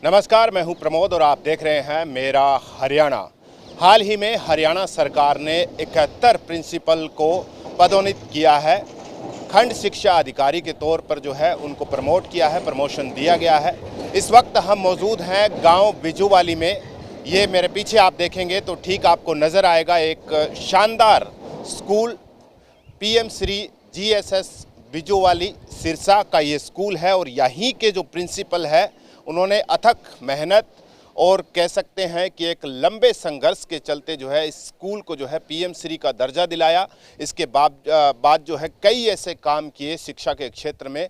नमस्कार, मैं हूं प्रमोद और आप देख रहे हैं मेरा हरियाणा। हाल ही में हरियाणा सरकार ने 71 प्रिंसिपल को पदोन्नत किया है। खंड शिक्षा अधिकारी के तौर पर जो है उनको प्रमोट किया है, प्रमोशन दिया गया है। इस वक्त हम मौजूद हैं गांव बिजूवाली में। ये मेरे पीछे आप देखेंगे तो ठीक आपको नज़र आएगा एक शानदार school. PM Shri GSS Bijuwali Sirsa का ये स्कूल है और यहीं के जो प्रिंसिपल है उन्होंने अथक मेहनत और कह सकते हैं कि एक लंबे संघर्ष के चलते जो है इस स्कूल को जो है पीएम श्री का दर्जा दिलाया। इसके बाद जो है कई ऐसे काम किए शिक्षा के क्षेत्र में।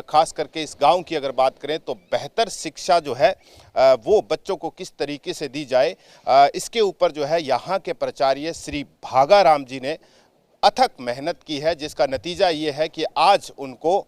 खास करके इस गांव की अगर बात करें तो बेहतर शिक्षा जो है वो बच्चों को किस तरीके से दी जाए, इसके ऊपर जो है यहाँ के प्राचार्य श्री भागाराम जी ने अथक मेहनत की है, जिसका नतीजा ये है कि आज उनको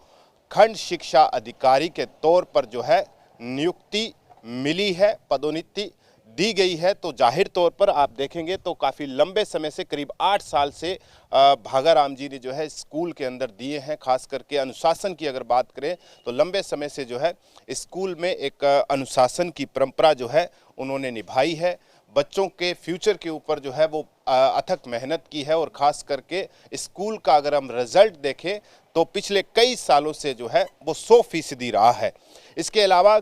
खंड शिक्षा अधिकारी के तौर पर जो है नियुक्ति मिली है, पदोन्नति दी गई है। तो जाहिर तौर पर आप देखेंगे तो काफ़ी लंबे समय से करीब 8 साल से भागाराम जी ने जो है स्कूल के अंदर दिए हैं। खास करके अनुशासन की अगर बात करें तो लंबे समय से जो है स्कूल में एक अनुशासन की परंपरा जो है उन्होंने निभाई है। बच्चों के फ्यूचर के ऊपर जो है वो अथक मेहनत की है और ख़ास करके स्कूल का अगर हम रिज़ल्ट देखें तो पिछले कई सालों से जो है वो 100% रहा है। इसके अलावा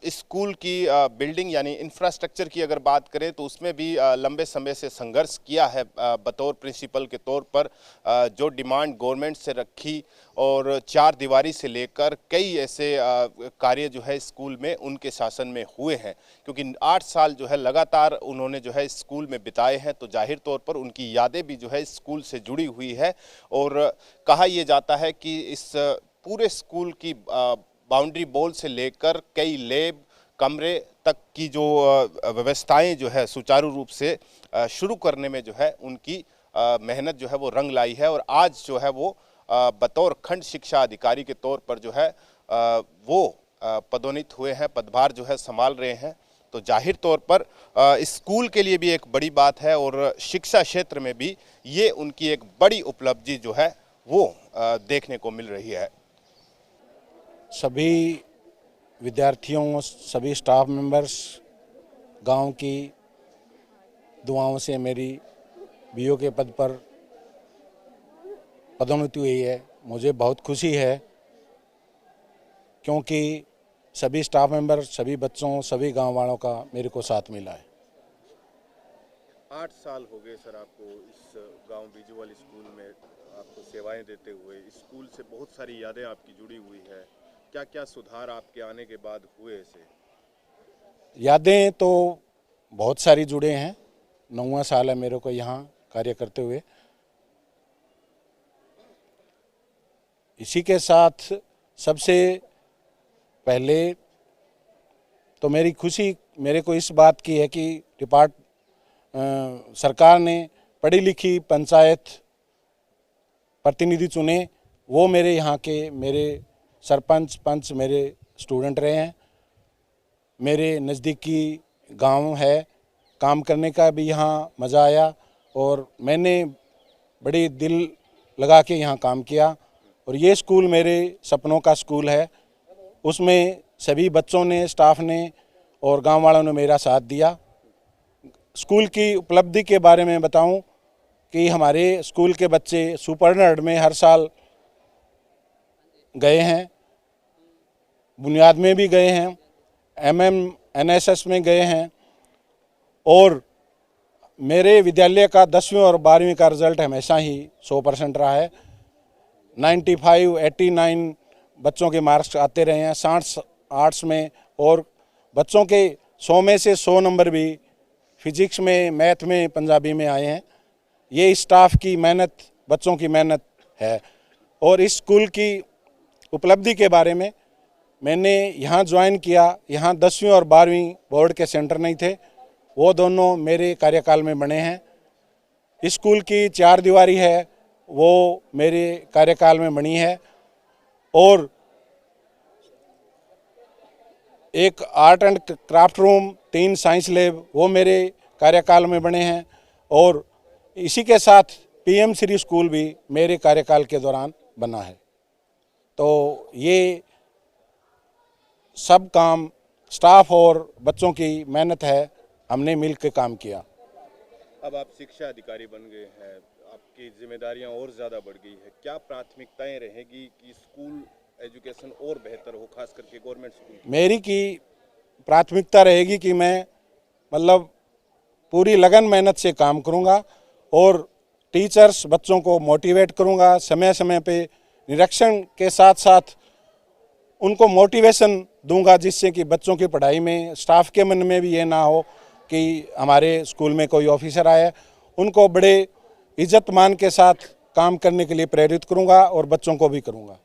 स्कूल की बिल्डिंग यानी इंफ्रास्ट्रक्चर की अगर बात करें तो उसमें भी लंबे समय से संघर्ष किया है। बतौर प्रिंसिपल के तौर पर जो डिमांड गवर्नमेंट से रखी और 4 दीवारी से लेकर कई ऐसे कार्य जो है स्कूल में उनके शासन में हुए हैं, क्योंकि 8 साल जो है लगातार उन्होंने जो है स्कूल में बिताए हैं। तो जाहिर तौर पर उनकी यादें भी जो है स्कूल से जुड़ी हुई है और कहा यह जाता है कि इस पूरे स्कूल की बाउंड्री बॉल से लेकर कई लैब कमरे तक की जो व्यवस्थाएं जो है सुचारू रूप से शुरू करने में जो है उनकी मेहनत जो है वो रंग लाई है। और आज जो है वो बतौर खंड शिक्षा अधिकारी के तौर पर जो है वो पदोन्नत हुए हैं, पदभार जो है संभाल रहे हैं। तो जाहिर तौर पर स्कूल के लिए भी एक बड़ी बात है और शिक्षा क्षेत्र में भी ये उनकी एक बड़ी उपलब्धि जो है वो देखने को मिल रही है। सभी विद्यार्थियों, सभी स्टाफ मेंबर्स, गांव की दुआओं से मेरी बीओ के पद पर पदोन्नति हुई है। मुझे बहुत खुशी है क्योंकि सभी स्टाफ मेंबर, सभी बच्चों, सभी गांव वालों का मेरे को साथ मिला है। 8 साल हो गए सर आपको इस गांव बिजूवाली स्कूल में आपको सेवाएं देते हुए। स्कूल से बहुत सारी यादें आपकी जुड़ी हुई है। क्या क्या सुधार आपके आने के बाद हुए ऐसे? यादें तो बहुत सारी जुड़े हैं। 9वां साल है मेरे को यहाँ कार्य करते हुए। इसी के साथ सबसे पहले तो मेरी खुशी मेरे को इस बात की है कि सरकार ने पढ़ी लिखी पंचायत प्रतिनिधि चुने। वो मेरे यहाँ के मेरे सरपंच पंच मेरे स्टूडेंट रहे हैं। मेरे नज़दीकी गांव है, काम करने का भी यहाँ मज़ा आया और मैंने बड़ी दिल लगा के यहाँ काम किया। और ये स्कूल मेरे सपनों का स्कूल है। उसमें सभी बच्चों ने, स्टाफ ने और गांव वालों ने मेरा साथ दिया। स्कूल की उपलब्धि के बारे में बताऊं कि हमारे स्कूल के बच्चे सुपरनर्ड में हर साल गए हैं, बुनियाद में भी गए हैं, एनएसएस में गए हैं और मेरे विद्यालय का 10वीं और 12वीं का रिज़ल्ट हमेशा ही 100% रहा है। 95, 89 बच्चों के मार्क्स आते रहे हैं 60 आर्ट्स में और बच्चों के 100 में से 100 नंबर भी फिजिक्स में, मैथ में, पंजाबी में आए हैं। ये स्टाफ की मेहनत, बच्चों की मेहनत है। और इस स्कूल की उपलब्धि के बारे में, मैंने यहाँ ज्वाइन किया, यहाँ 10वीं और 12वीं बोर्ड के सेंटर नहीं थे, वो दोनों मेरे कार्यकाल में बने हैं। इस स्कूल की 4 दीवारी है वो मेरे कार्यकाल में बनी है और एक art and craft room, 3 science lab वो मेरे कार्यकाल में बने हैं। और इसी के साथ पीएम श्री स्कूल भी मेरे कार्यकाल के दौरान बना है। तो ये सब काम स्टाफ और बच्चों की मेहनत है, हमने मिल के काम किया। अब आप शिक्षा अधिकारी बन गए हैं, आपकी जिम्मेदारियां और ज़्यादा बढ़ गई है। क्या प्राथमिकताएं रहेगी कि स्कूल एजुकेशन और बेहतर हो, खास करके गवर्नमेंट स्कूल की? मेरी की प्राथमिकता रहेगी कि मैं मतलब पूरी लगन मेहनत से काम करूंगा और टीचर्स बच्चों को मोटिवेट करूंगा, समय समय पे निरीक्षण के साथ साथ उनको मोटिवेशन दूंगा, जिससे कि बच्चों की पढ़ाई में, स्टाफ के मन में भी ये ना हो कि हमारे स्कूल में कोई ऑफिसर आया। उनको बड़े इज्जत मान के साथ काम करने के लिए प्रेरित करूंगा और बच्चों को भी करूंगा।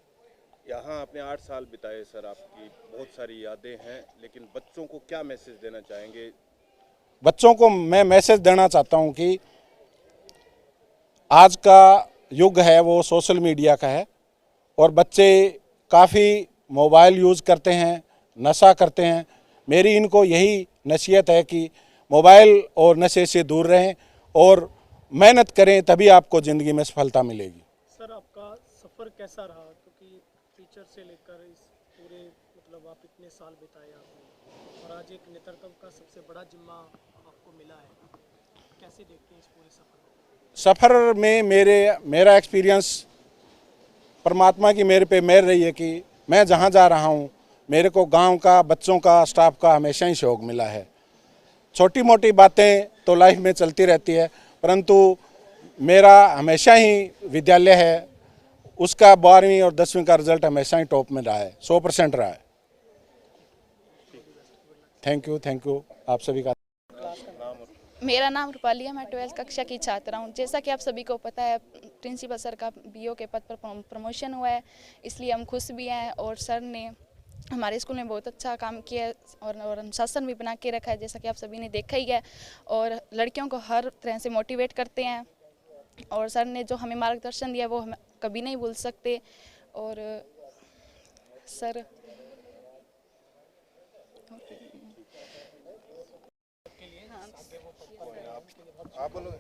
यहाँ आपने 8 साल बिताए सर, आपकी बहुत सारी यादें हैं, लेकिन बच्चों को क्या मैसेज देना चाहेंगे? बच्चों को मैं मैसेज देना चाहता हूं कि आज का युग है वो सोशल मीडिया का है और बच्चे काफ़ी मोबाइल यूज़ करते हैं, नशा करते हैं। मेरी इनको यही नसीहत है कि मोबाइल और नशे से दूर रहें और मेहनत करें, तभी आपको ज़िंदगी में सफलता मिलेगी। सर आपका सफ़र कैसा रहा, क्योंकि टीचर से लेकर इस पूरे मतलब आप इतने साल बिताए आपने और आज एक नेतृत्व का सबसे बड़ा जिम्मा आपको मिला है, कैसे देखते हैं इस पूरे सफ़र को? सफ़र में मेरा एक्सपीरियंस, परमात्मा की मेरे पे मेहर रही है कि मैं जहाँ जा रहा हूँ मेरे को गांव का, बच्चों का, स्टाफ का हमेशा ही सहयोग मिला है। छोटी मोटी बातें तो लाइफ में चलती रहती है, परंतु मेरा हमेशा ही विद्यालय है, उसका 12वीं और 10वीं का रिजल्ट हमेशा ही टॉप में रहा है, 100% रहा है। थैंक यू आप सभी का। मेरा नाम रूपाली है, मैं 12th कक्षा की छात्रा हूँ। जैसा कि आप सभी को पता है, प्रिंसिपल सर का बीओ के पद पर प्रमोशन हुआ है, इसलिए हम खुश भी हैं और सर ने हमारे स्कूल में बहुत अच्छा काम किया है और अनुशासन भी बना के रखा है, जैसा कि आप सभी ने देखा ही है। और लड़कियों को हर तरह से मोटिवेट करते हैं और सर ने जो हमें मार्गदर्शन दिया वो हम कभी नहीं भूल सकते। और सर आप बोलो।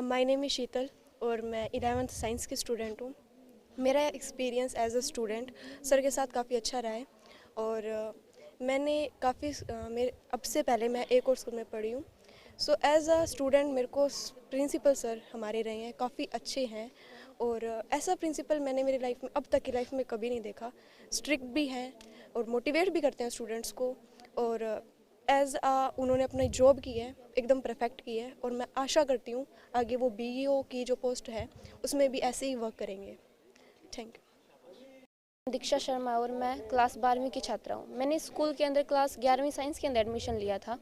माय नेम इज़ शीतल और मैं 11th साइंस की स्टूडेंट हूँ। मेरा experience as a student sir के साथ काफ़ी अच्छा रहा है और मैंने काफ़ी मेरे अब से पहले मैं एक और स्कूल में पढ़ी हूँ। सो एज अ स्टूडेंट मेरे को प्रिंसिपल सर हमारे रहे हैं, काफ़ी अच्छे हैं और ऐसा प्रिंसिपल मैंने मेरी लाइफ में अब तक की लाइफ में कभी नहीं देखा। स्ट्रिक्ट भी हैं और मोटिवेट भी करते हैं स्टूडेंट्स को और उन्होंने अपनी जॉब की है, एकदम परफेक्ट की है और मैं आशा करती हूँ आगे वो बीईओ की जो पोस्ट है उसमें भी ऐसे ही वर्क करेंगे। Thank you. दीक्षा शर्मा और मैं क्लास 12वीं की छात्रा हूँ। मैंने स्कूल के अंदर क्लास 11वीं साइंस के अंदर एडमिशन लिया था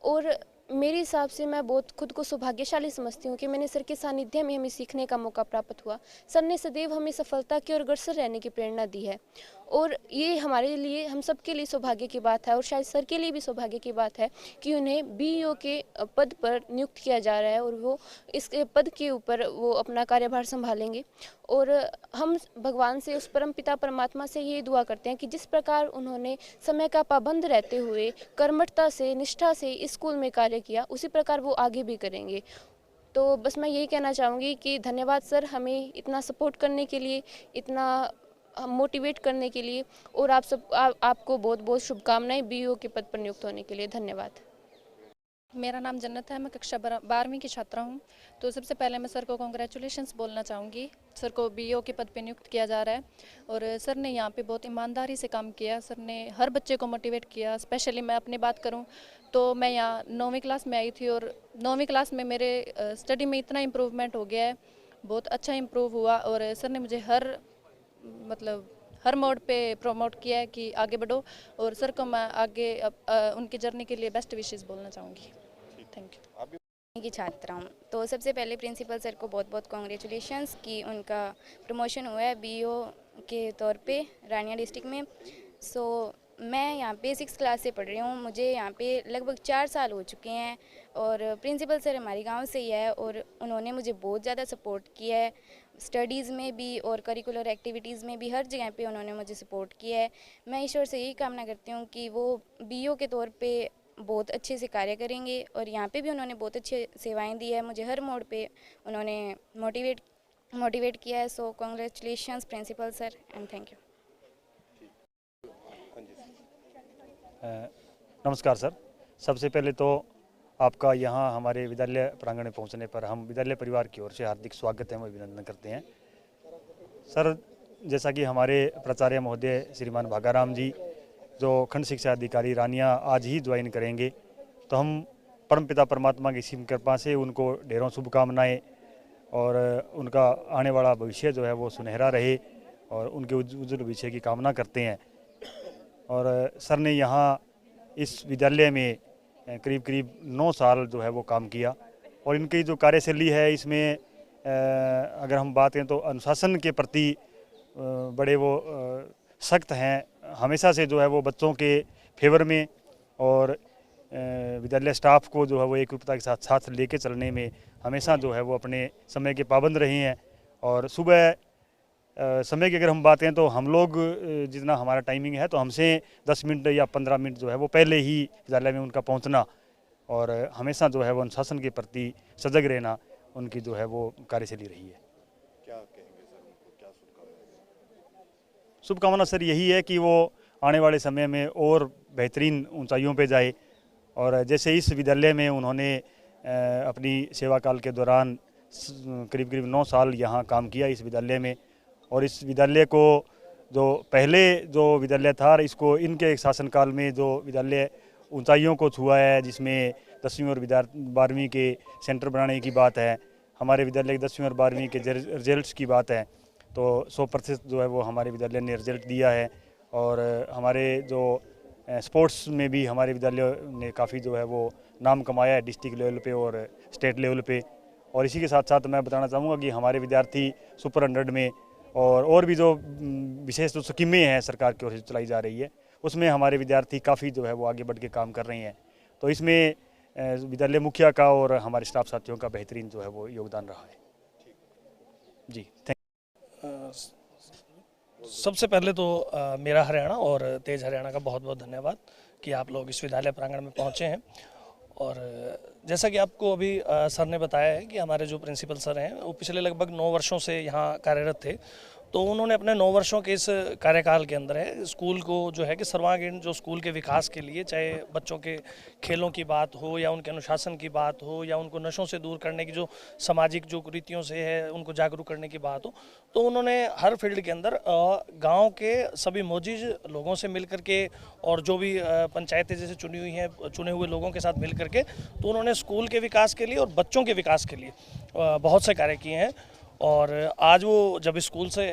और मेरे हिसाब से मैं बहुत खुद को सौभाग्यशाली समझती हूँ कि मैंने सर के सानिध्य में हमें सीखने का मौका प्राप्त हुआ। सर ने सदैव हमें सफलता की ओर अग्रसर रहने की प्रेरणा दी है और ये हमारे लिए, हम सबके लिए सौभाग्य की बात है और शायद सर के लिए भी सौभाग्य की बात है कि उन्हें बीईओ के पद पर नियुक्त किया जा रहा है और वो इस पद के ऊपर वो अपना कार्यभार संभालेंगे। और हम भगवान से, उस परम पिता परमात्मा से ये दुआ करते हैं कि जिस प्रकार उन्होंने समय का पाबंद रहते हुए कर्मठता से, निष्ठा से इस स्कूल में कार्य किया, उसी प्रकार वो आगे भी करेंगे। तो बस मैं यही कहना चाहूँगी कि धन्यवाद सर, हमें इतना सपोर्ट करने के लिए, इतना मोटिवेट करने के लिए और आपको बहुत बहुत शुभकामनाएं बीईओ के पद पर नियुक्त होने के लिए। धन्यवाद। मेरा नाम जन्नत है, मैं कक्षा 12वीं की छात्रा हूँ। तो सबसे पहले मैं सर को कॉन्ग्रेचुलेशंस बोलना चाहूँगी। सर को बीईओ के पद पे नियुक्त किया जा रहा है और सर ने यहाँ पे बहुत ईमानदारी से काम किया। सर ने हर बच्चे को मोटिवेट किया। स्पेशली मैं अपनी बात करूँ तो मैं यहाँ 9वीं क्लास में आई थी और 9वीं क्लास में मेरे स्टडी में इतना इम्प्रूवमेंट हो गया है, बहुत अच्छा इम्प्रूव हुआ और सर ने मुझे हर मोड पे प्रमोट किया है कि आगे बढ़ो और सर को मैं आगे उनकी जर्नी के लिए बेस्ट विशेस बोलना चाहूँगी। Thank you. की छात्रा हूँ। तो सबसे पहले प्रिंसिपल सर को बहुत बहुत कॉन्ग्रेचुलेशंस कि उनका प्रमोशन हुआ है बीईओ के तौर पे रानिया डिस्ट्रिक्ट में। सो मैं यहाँ पे 6th क्लास से पढ़ रही हूँ, मुझे यहाँ पे लगभग 4 साल हो चुके हैं और प्रिंसिपल सर हमारे गांव से ही है और उन्होंने मुझे बहुत ज़्यादा सपोर्ट किया है, स्टडीज़ में भी और करिकुलर एक्टिविटीज़ में भी, हर जगह पे उन्होंने मुझे सपोर्ट किया है। मैं ईश्वर से यही कामना करती हूँ कि वो बीईओ के तौर पे बहुत अच्छे से कार्य करेंगे और यहाँ पे भी उन्होंने बहुत अच्छी सेवाएं दी है, मुझे हर मोड पे उन्होंने मोटिवेट किया है। So congratulations principal sir and thank you. नमस्कार सर। सबसे पहले तो आपका यहाँ हमारे विद्यालय प्रांगण में पहुँचने पर हम विद्यालय परिवार की ओर से हार्दिक स्वागत एवं अभिनंदन करते हैं। सर, जैसा कि हमारे प्राचार्य महोदय श्रीमान भागाराम जी जो खंड शिक्षा अधिकारी रानिया आज ही ज्वाइन करेंगे, तो हम परमपिता परमात्मा की सीम कृपा से उनको ढेरों शुभकामनाएँ और उनका आने वाला भविष्य जो है वो सुनहरा रहे और उनके उज्जवल भविष्य की कामना करते हैं। और सर ने यहाँ इस विद्यालय में करीब करीब 9 साल जो है वो काम किया और इनकी जो कार्यशैली है इसमें अगर हम बात करें तो अनुशासन के प्रति बड़े वो सख्त हैं। हमेशा से जो है वो बच्चों के फेवर में और विद्यालय स्टाफ को जो है वो एकरूपता के साथ साथ लेके चलने में हमेशा जो है वो अपने समय के पाबंद रहे हैं। और सुबह समय की अगर हम बात करें तो हम लोग जितना हमारा टाइमिंग है तो हमसे 10 मिनट या 15 मिनट जो है वो पहले ही विद्यालय में उनका पहुंचना और हमेशा जो है वो अनुशासन के प्रति सजग रहना उनकी जो है वो कार्यशैली रही है। क्या कहेंगे सर, उनको क्या शुभकामना सर यही है कि वो आने वाले समय में और बेहतरीन ऊंचाइयों पे जाए। और जैसे इस विद्यालय में उन्होंने अपनी सेवा काल के दौरान करीब करीब 9 साल यहाँ काम किया इस विद्यालय में, और इस विद्यालय को जो पहले जो विद्यालय था इसको इनके शासनकाल में जो विद्यालय ऊंचाइयों को छुआ है, जिसमें 10वीं और 12वीं के सेंटर बनाने की बात है, हमारे विद्यालय के 10वीं और 12वीं के रिजल्ट्स की बात है, तो 100% जो है वो हमारे विद्यालय ने रिजल्ट दिया है। और हमारे जो स्पोर्ट्स में भी हमारे विद्यालय ने काफ़ी जो है वो नाम कमाया है डिस्ट्रिक्ट लेवल पे और स्टेट लेवल पे। और इसी के साथ साथ मैं बताना चाहूँगा कि हमारे विद्यार्थी सुपर 100 में और भी जो विशेष जो स्कीमें हैं सरकार की ओर से चलाई जा रही है उसमें हमारे विद्यार्थी काफ़ी जो है वो आगे बढ़ के काम कर रहे हैं। तो इसमें विद्यालय मुखिया का और हमारे स्टाफ साथियों का बेहतरीन जो है वो योगदान रहा है। जी, थैंक। सबसे पहले तो मेरा हरियाणा और तेज हरियाणा का बहुत बहुत धन्यवाद कि आप लोग इस विद्यालय प्रांगण में पहुँचे हैं। और जैसा कि आपको अभी सर ने बताया है कि हमारे जो प्रिंसिपल सर हैं वो पिछले लगभग 9 वर्षों से यहाँ कार्यरत थे, तो उन्होंने अपने 9 वर्षों के इस कार्यकाल के अंदर है स्कूल को जो है कि सर्वांगीण जो स्कूल के विकास के लिए, चाहे बच्चों के खेलों की बात हो या उनके अनुशासन की बात हो या उनको नशों से दूर करने की जो सामाजिक जो कुरीतियों से है उनको जागरूक करने की बात हो, तो उन्होंने हर फील्ड के अंदर गांव के सभी मौजूद लोगों से मिल करके और जो भी पंचायतें जैसे चुनी हुई हैं चुने हुए लोगों के साथ मिल करके, तो उन्होंने स्कूल के विकास के लिए और बच्चों के विकास के लिए बहुत से कार्य किए हैं। और आज वो जब स्कूल से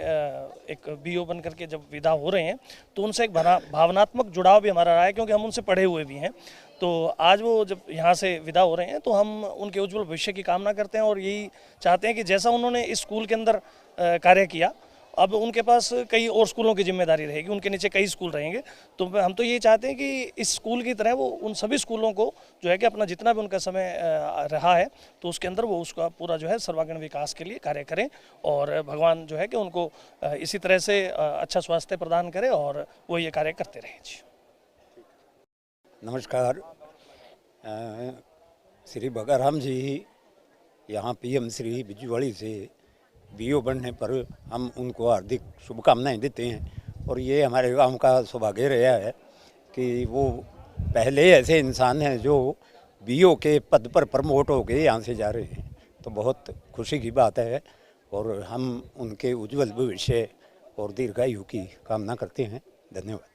एक बीओ बन करके जब विदा हो रहे हैं तो उनसे एक भावनात्मक जुड़ाव भी हमारा रहा है, क्योंकि हम उनसे पढ़े हुए भी हैं। तो आज वो जब यहाँ से विदा हो रहे हैं तो हम उनके उज्जवल भविष्य की कामना करते हैं और यही चाहते हैं कि जैसा उन्होंने इस स्कूल के अंदर कार्य किया, अब उनके पास कई और स्कूलों की जिम्मेदारी रहेगी, उनके नीचे कई स्कूल रहेंगे। तो हम तो ये चाहते हैं कि इस स्कूल की तरह वो उन सभी स्कूलों को जो है कि अपना जितना भी उनका समय रहा है तो उसके अंदर वो उसका पूरा जो है सर्वांगीण विकास के लिए कार्य करें और भगवान जो है कि उनको इसी तरह से अच्छा स्वास्थ्य प्रदान करे और वो ये कार्य करते रहें। जी नमस्कार। श्री भागाराम जी यहाँ पीएम श्री बिजूवाड़ी से बीओ बनने पर हम उनको हार्दिक शुभकामनाएं देते हैं। और ये हमारे गांव का सौभाग्य रहा है कि वो पहले ऐसे इंसान हैं जो बीओ के पद पर प्रमोट होकर यहाँ से जा रहे हैं, तो बहुत खुशी की बात है और हम उनके उज्जवल भविष्य और दीर्घायु की कामना करते हैं। धन्यवाद।